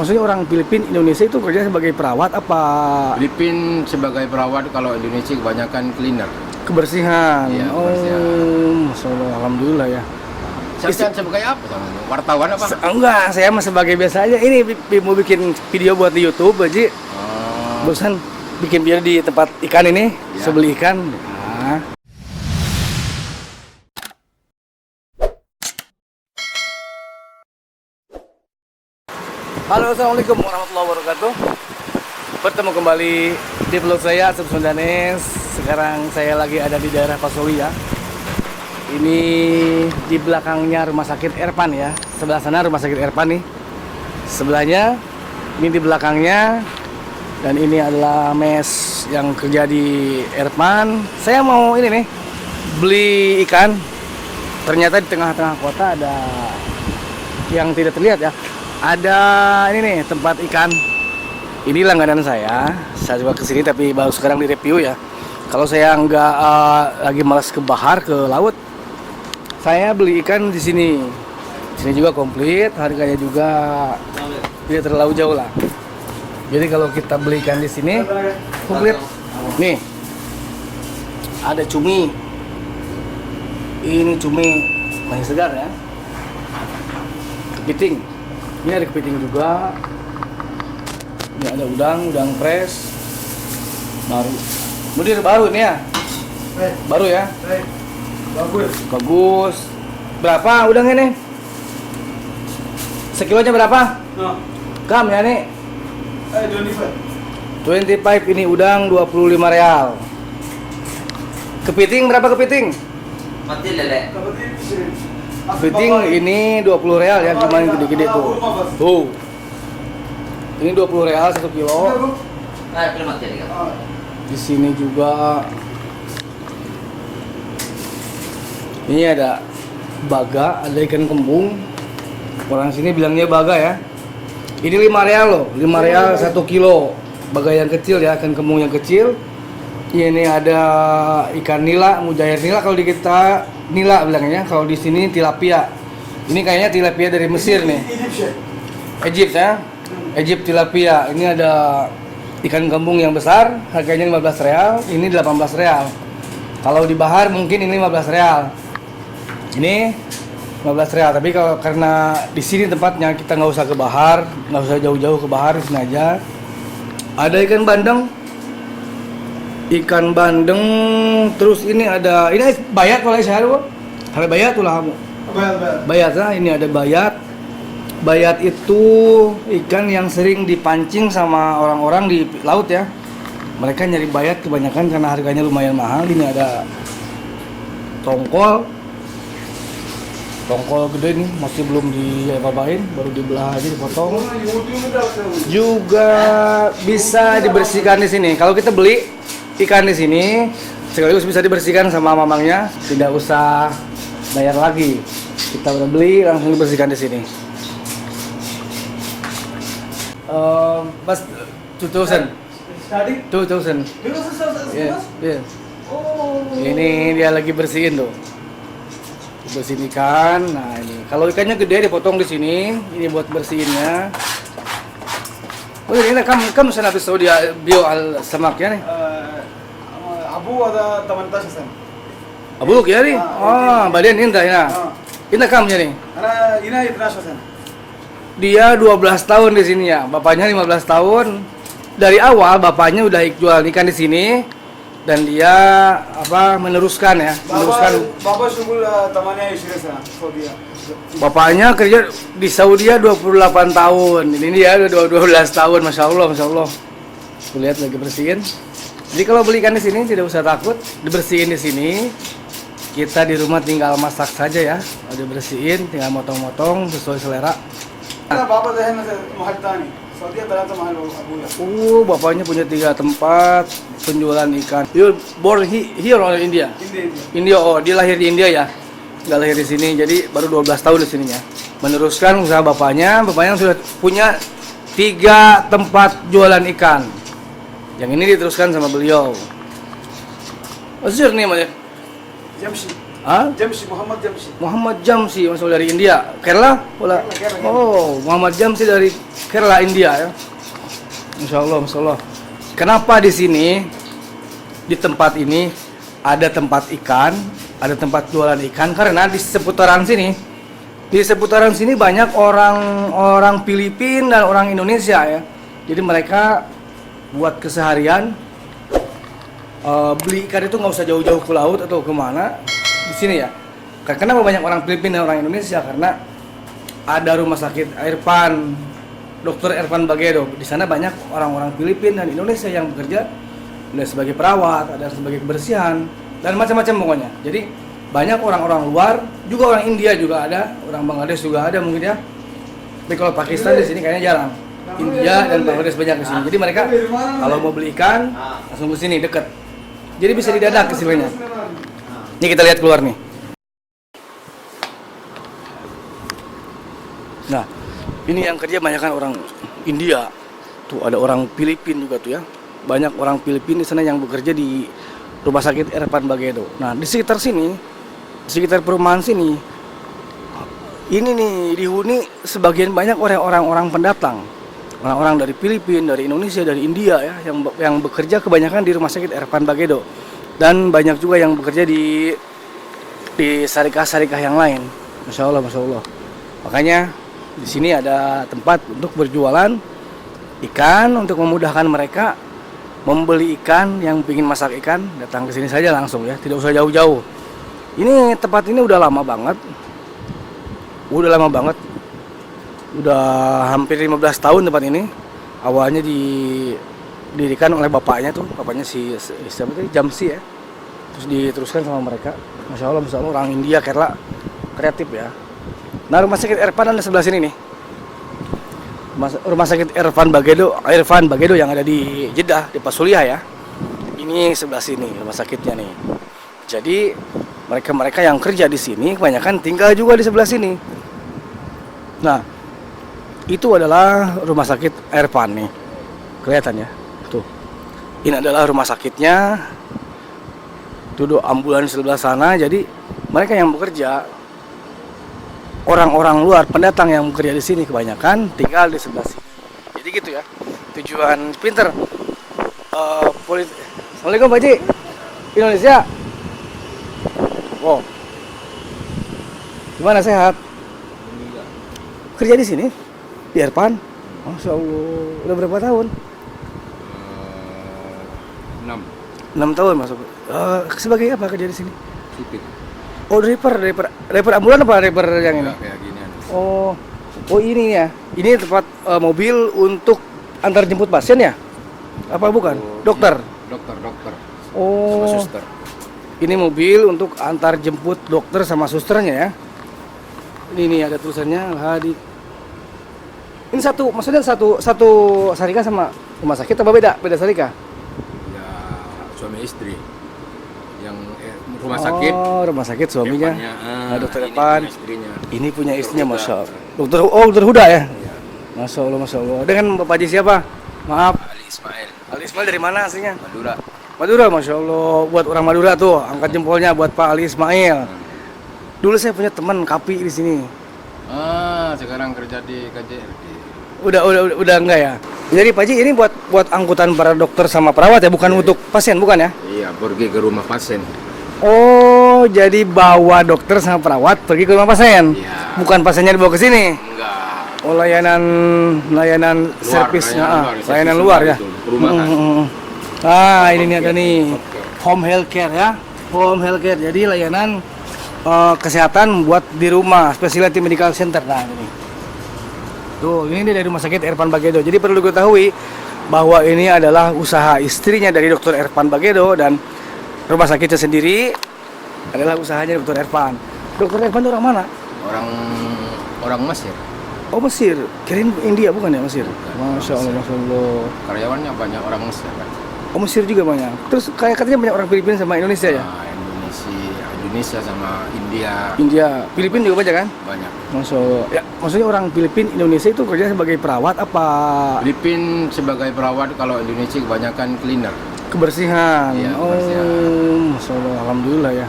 maksudnya orang Filipina Indonesia itu kerja sebagai perawat apa Filipin sebagai perawat, kalau Indonesia kebanyakan cleaner. kebersihan? Iya, Oh, kebersihan. Masya Allah, alhamdulillah ya. Saya sebagai apa? Wartawan apa? Enggak, saya mah sebagai biasa aja. Ini mau bikin video buat di YouTube, Baji. Oh, Bosan bikin video di tempat ikan ini, Ya. saya beli ikan. Nah. Halo, assalamualaikum warahmatullahi wabarakatuh. Bertemu kembali di vlog saya, Asep Sundanes. Sekarang saya lagi ada di daerah Pasoli ya. Ini di belakangnya rumah sakit Erpan ya. Sebelah sana rumah sakit Erpan nih. Sebelahnya, ini di belakangnya. Dan ini adalah mes yang kerja di Erpan. Saya mau ini nih, beli ikan. Ternyata di tengah-tengah kota ada yang tidak terlihat ya. Ada ini nih tempat ikan. Ini langganan saya. Saya juga kesini tapi baru sekarang di review ya. Kalau saya nggak lagi malas ke bahar, ke laut, saya beli ikan di sini. Di sini juga komplit, harganya juga tidak terlalu jauh lah. Jadi kalau kita beli ikan di sini komplit. Nih, ada cumi. Ini cumi masih segar ya. Kepiting. Ini ada kepiting juga. Ini ada udang fresh. Baru. Mudir baru ini ya? Baru ya? Bagus. Bagus. Berapa udang ini? Sekilonya berapa? No. Kam ya nih? 25. 25 ini udang 25 real. Kepiting berapa kepiting? Mati lele. Kapatid sih. Kepiting ini 20 real ya, kemarin gede-gede tuh. Tuh. Ini 20 real 1 kilo. Ah, belum mati lagi. Di sini juga ini ada baga, ada ikan kembung. Orang sini bilangnya baga ya. Ini 5 real loh, 5 real 1 kilo. Baga yang kecil ya, ikan kembung yang kecil. Ini ada ikan nila, mujair nila kalau di kita nila bilangnya, kalau di sini tilapia. Ini kayaknya tilapia dari Mesir nih. Egypt ya. Egypt tilapia. Ini ada ikan kembung yang besar, harganya 15 real, ini 18 real. Kalau di bahar mungkin ini 15 real. Ini 15 real, tapi kalau karena di sini tempatnya kita nggak usah ke bahar, nggak usah jauh-jauh ke bahar, di sini aja. Ada ikan bandeng. Ikan bandeng, terus ini ada bayat kalau saya ada, ada bayat tuh lah kamu. Bayat lah, ini ada bayat. Bayat itu ikan yang sering dipancing sama orang-orang di laut ya. Mereka nyari bayat kebanyakan karena harganya lumayan mahal. Ini ada tongkol. Tongkol gede nih, masih belum diapa-apain, baru dibelah aja, dipotong. Juga bisa dibersihkan di sini. Kalau kita beli ikan di sini, sekaligus bisa dibersihkan sama mamangnya, tidak usah bayar lagi. Kita udah beli, langsung dibersihkan di sini. Pas 2000. Starting? 2000. Yes, yes. Oh. Ini dia lagi bersihin tuh. Bersihin ikan. Nah, ini. Kalau ikannya gede dipotong di sini. Ini buat bersihinnya. Oh, ini kamu sana pisau dia bio al samaknya nih. Abu ada 18 sen. Abuluk ya nih. Oh, badan indah ya. Indah kamunya nih. Ana ina 12 sen. Dia 12 tahun di sini ya. Bapaknya 15 tahun. Dari awal bapaknya udah jual ikan di sini. Dan dia meneruskan ya, meneruskan. Baba shugul tamanya isire sana. Saudi. Bapaknya kerja di Saudi 28 tahun. Ini dia udah 12 tahun, masya Allah, masya Allah. Tuh lihat lagi bersihin. Jadi kalau beli ikan di sini tidak usah takut, dibersihin di sini. Kita di rumah tinggal masak saja ya. Udah bersihin, tinggal motong-motong sesuai selera. Ana baba dehen mahal tani. Saudi 3 mahal abuya. Bapaknya punya 3 tempat penjualan ikan. You born here or India? India. India, oh dia lahir di India ya? Nggak lahir di sini, jadi baru 12 tahun di sininya. Meneruskan usaha bapaknya sudah punya 3 tempat jualan ikan. Yang ini diteruskan sama beliau. What's your name, Malik? Jamshi. Ah? जमशी मोहम्मद जमशी Muhammad Jamsi masuk dari India. Kerala? Bola. Kerala. Oh, Muhammad Jamsi dari Kerala, India ya. Masya Allah, Masya Allah. Kenapa di sini, di tempat ini ada tempat ikan, ada tempat jualan ikan? Karena di seputaran sini banyak orang Filipina dan orang Indonesia ya. Jadi mereka buat keseharian beli ikan itu nggak usah jauh-jauh ke laut atau kemana, di sini ya. Kenapa banyak orang Filipina dan orang Indonesia? Karena ada rumah sakit Irfan, Dr. Irfan Bagedo. Di sana banyak orang-orang Filipina dan Indonesia yang bekerja, ada sebagai perawat, ada sebagai kebersihan, dan macam-macam pokoknya. Jadi banyak orang-orang luar, juga orang India juga ada, orang Bangladesh juga ada mungkin ya. Tapi kalau Pakistan di sini kayaknya jarang. India dan Bangladesh banyak di sini. Jadi mereka kalau mau beli ikan langsung ke sini dekat. Jadi bisa didadak istilahnya. Ini kita lihat keluar nih. Nah, ini yang kerja banyak kan orang India. Tuh ada orang Filipina juga tuh ya. Banyak orang Filipina di sana yang bekerja di Rumah Sakit Irfan Bagedo. Nah, di sekitar sini, di sekitar perumahan sini, ini nih dihuni sebagian banyak orang-orang pendatang. Orang-orang dari Filipina, dari Indonesia, dari India ya, yang bekerja kebanyakan di Rumah Sakit Irfan Bagedo. Dan banyak juga yang bekerja di syarikat-syarikat yang lain. Masya Allah, Masya Allah. Makanya di sini ada tempat untuk berjualan ikan untuk memudahkan mereka membeli ikan yang ingin masak ikan, datang ke sini saja langsung ya, tidak usah jauh-jauh. Ini tempat ini udah lama banget. Udah hampir 15 tahun tempat ini. Awalnya didirikan oleh bapaknya si siapa itu, Jamsi ya. Terus diteruskan sama mereka. Masya Allah, orang India, Kerala, kreatif ya. Nah, Rumah Sakit Irfan ada sebelah sini nih. Rumah Sakit Irfan Bagedo yang ada di Jeddah, di Pasuliah ya. Ini sebelah sini rumah sakitnya nih. Jadi mereka yang kerja di sini kebanyakan tinggal juga di sebelah sini. Nah, itu adalah Rumah Sakit Irfan nih. Kelihatan ya? Tuh. Ini adalah rumah sakitnya. Tuh ambulans sebelah sana. Jadi mereka yang bekerja, orang-orang luar, pendatang yang bekerja di sini kebanyakan tinggal di sebelah sini. Jadi gitu ya. Tujuan pinter. Assalamualaikum Pak Haji. Indonesia. Wow. Gimana, sehat? Kerja di sini? Di Irfan? Masya Allah. Udah berapa tahun? 6 tahun masuk. Sebagai apa kerja di sini? Supir. Oh, driver ambulan apa driver yang ini? Kayak gini. Oh ini ya. Ini tempat mobil untuk antar jemput pasien ya? Apa bukan? Dokter. Dokter. Oh. Sama suster. Ini mobil untuk antar jemput dokter sama susternya ya. Ini nih ada tulisannya Hadi. Ini maksudnya satu sarika sama rumah sakit apa beda sarika? Ya, suami istri. Yang rumah sakit. Oh, rumah sakit suaminya. Dokter ini Irfan. punya istrinya. Ini punya istrinya, Huda. Masya Allah. Dokter Huda ya? Masya Allah. Dengan Bapak Haji siapa? Maaf. Ali Ismail dari mana aslinya? Madura, Masya Allah. Buat orang Madura tuh, angkat jempolnya buat Pak Ali Ismail. Dulu saya punya teman kapi di sini. Sekarang kerja di KJRD. Udah enggak ya? Jadi Pak Haji ini buat angkutan para dokter sama perawat ya, bukan untuk pasien, bukan ya? Iya, pergi ke rumah pasien. Oh, jadi bawa dokter sama perawat pergi ke rumah pasien. Iya. Bukan pasiennya dibawa ke sini. Enggak. Oh, layanan servisnya, layanan luar ya. Perumahan. Ini nih ada nih home healthcare ya. Home healthcare. Jadi layanan kesehatan buat di rumah, specialty medical center. Nah, ini. Tuh, ini dari Rumah Sakit Irfan Bagedo. Jadi perlu diketahui bahwa ini adalah usaha istrinya dari Dr. Irfan Bagedo dan rumah sakitnya sendiri adalah usahanya Dr. Irfan. Dr. Irfan itu orang mana? Orang Mesir. Oh, Mesir. Kirain India bukan ya, Mesir? Masya Allah. Karyawannya banyak orang Mesir kan. Oh, Mesir juga banyak. Terus kayak katanya banyak orang Filipina sama Indonesia ya? Indonesia sama India. Filipina juga banyak kan? Banyak. Masya Allah. Ya, maksudnya orang Filipina Indonesia itu kerja sebagai perawat apa? Filipina sebagai perawat, kalau Indonesia kebanyakan cleaner. Kebersihan. Iya, Oh, kebersihan. Masya Allah. Alhamdulillah ya.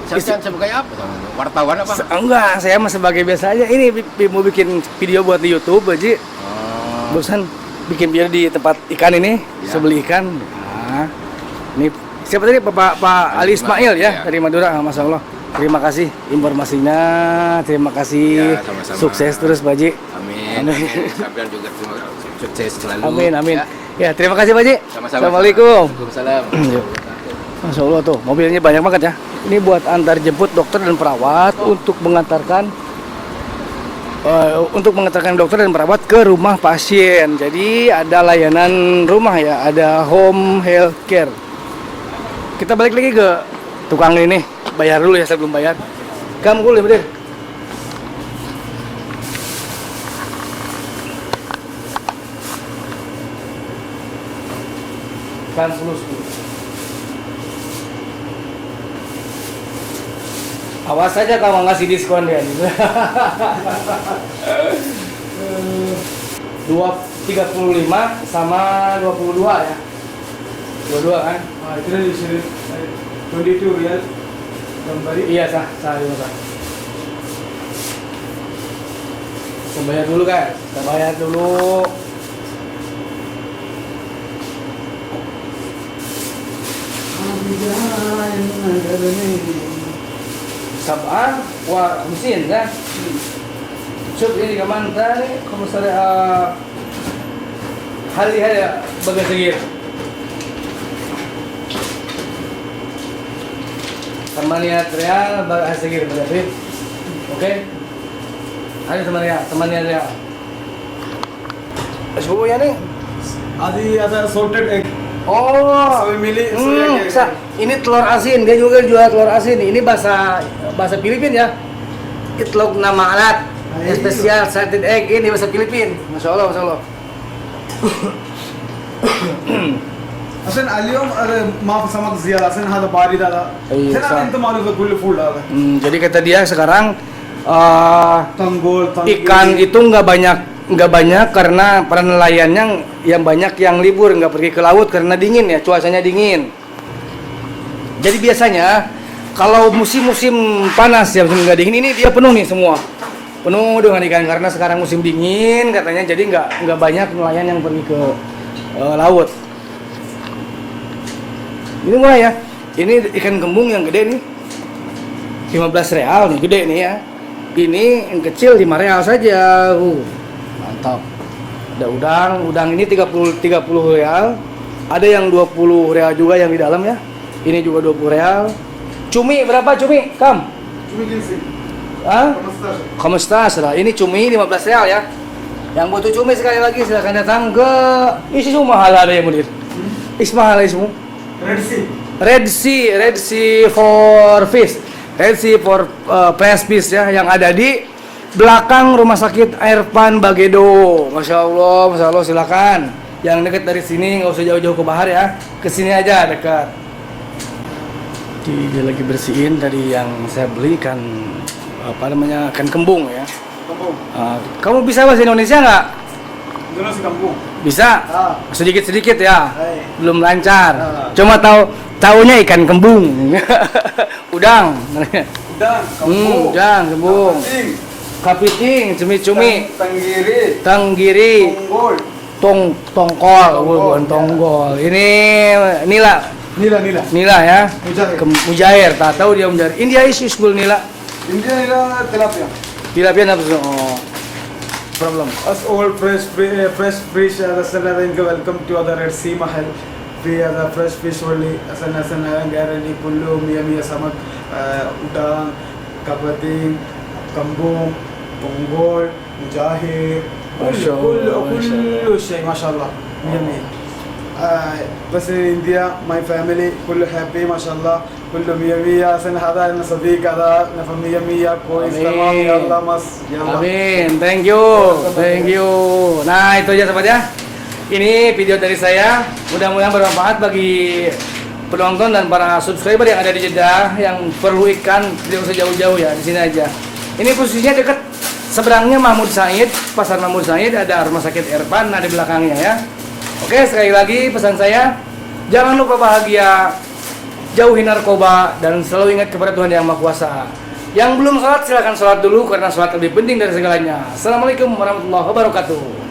Kerjaan sebagai apa? Kamu? Wartawan apa? Enggak, saya mah sebagai biasa aja. Ini mau bikin video buat di YouTube, Haji. Oh. Bosan bikin video di tempat ikan ini, Ya. saya beli ikan. Nah, ini siapa tadi Pak Ali Ismail ya, Ya. dari Madura. Masya Allah. Terima kasih informasinya, terima kasih. Ya, sama-sama. Sukses terus, Pak Haji. Amin. Amin. Sampai juga terima sukses selalu. Amin, amin. Ya. Ya, terima kasih, Pak Haji. Sama-sama. Assalamualaikum. Waalaikumsalam. Yuk. Masya Allah tuh, mobilnya banyak banget ya. Ini buat antar jemput dokter dan perawat untuk mengantarkan dokter dan perawat ke rumah pasien. Jadi ada layanan rumah ya, ada home health care. Kita balik lagi ke tukang ini, bayar dulu ya sebelum bayar. Kamu boleh bener. Kan plus. Awas saja kalau ngasih diskon ya. 35 sama 22 ya. 22 kan? इतने लीजिए 22 real number Iya sah, sah. Kita bayar dulu kan? Kita bayar dulu. Sab'an wa hamsin kan? Syuk ini kaman tadi kalau misalnya hal-hal bagai segir. Temannya real bagai segir berarti. Oke? Ada temannya real. Sebuahnya nih. आदि ada sorted egg Oh, Soy mili, soy egg. ini telur asin. Dia juga jual telur asin. Ini bahasa Filipin ya. Itlog na maalat. Ay, Spesial salted egg ini bahasa Filipin. Masya Allah, masya Allah. عشان اليوم ما في سمك زياده عشان هذا بارد هذا أي، هنا صح. انت معروف كل فول هذا Jadi kata dia sekarang تنقول ikan itu nggak banyak karena para nelayannya yang banyak yang libur nggak pergi ke laut karena dingin ya, cuacanya dingin. Jadi biasanya kalau musim-musim panas ya, musim nggak dingin ini dia penuh nih semua, penuh dengan ikan karena sekarang musim dingin katanya, jadi nggak banyak nelayan yang pergi ke laut. Ini murah ya, ini ikan kembung yang gede nih 15 real nih, gede nih ya. Ini yang kecil 5 real saja. Mantap. Ada udang ini 30 real. Ada yang 20 real juga yang di dalam ya. Ini juga 20 real. Cumi berapa cumi? Kam? cumi gilsi Hah? 15 Kamustas lah. Ini cumi 15 real ya. Yang butuh cumi sekali lagi silakan datang ke isi semua hal ada yang mudir. Ismahal ismu. Red sea Red Sea for fish. Red Sea for fresh fish ya, yang ada di belakang Rumah Sakit Airpan Bagedo. Masya Allah silakan. Yang dekat dari sini nggak usah jauh-jauh ke bahar ya, ke sini aja dekat. Dia lagi bersihin tadi yang saya beli ikan ikan kembung ya. Kamu bisa bahasa Indonesia nggak? दोनों से कम Bisa? Ah. Sedikit-sedikit ya. Hai. Belum lancar. Ah. Cuma taunya ikan kembung. Udang. udang kampung Udang, kembung. Kapiting, cumi-cumi, tanggiri, tongkol, bukan tonggol. Ini nila Neela ya. Mujair. Mujair, tak tahu dia mujair. India is school nila. India Neela tilapia Tilapia apa tuh? Oh. Problem. us all fresh fish asana इनका welcome to other Red Sea Mahal we are the fresh fish only asana guarantee kullu miya samak udang kapating kambung tongol mujahir Masya Allah, كل شيء ما شاء الله miya بس India my family كله happy ما شاء الله كله miya asana hada na sadiq hada na miya koi tamam ya Allah mas ya Allah Amin, thank you. Nah itu aja sobat ya. Ini video dari saya. Mudah-mudahan bermanfaat bagi penonton dan para subscriber yang ada di Jeddah yang perlu ikan, tidak usah jauh-jauh ya, di sini aja. Ini posisinya dekat seberangnya Mahmud Said, Pasar Mahmud Said, ada Rumah Sakit Airpan, ada di belakangnya ya. Oke, sekali lagi pesan saya, jangan lupa bahagia jauhi narkoba, dan selalu ingat kepada Tuhan Yang Maha Kuasa. Yang belum sholat, silakan sholat dulu karena sholat lebih penting dari segalanya. Assalamualaikum warahmatullahi wabarakatuh.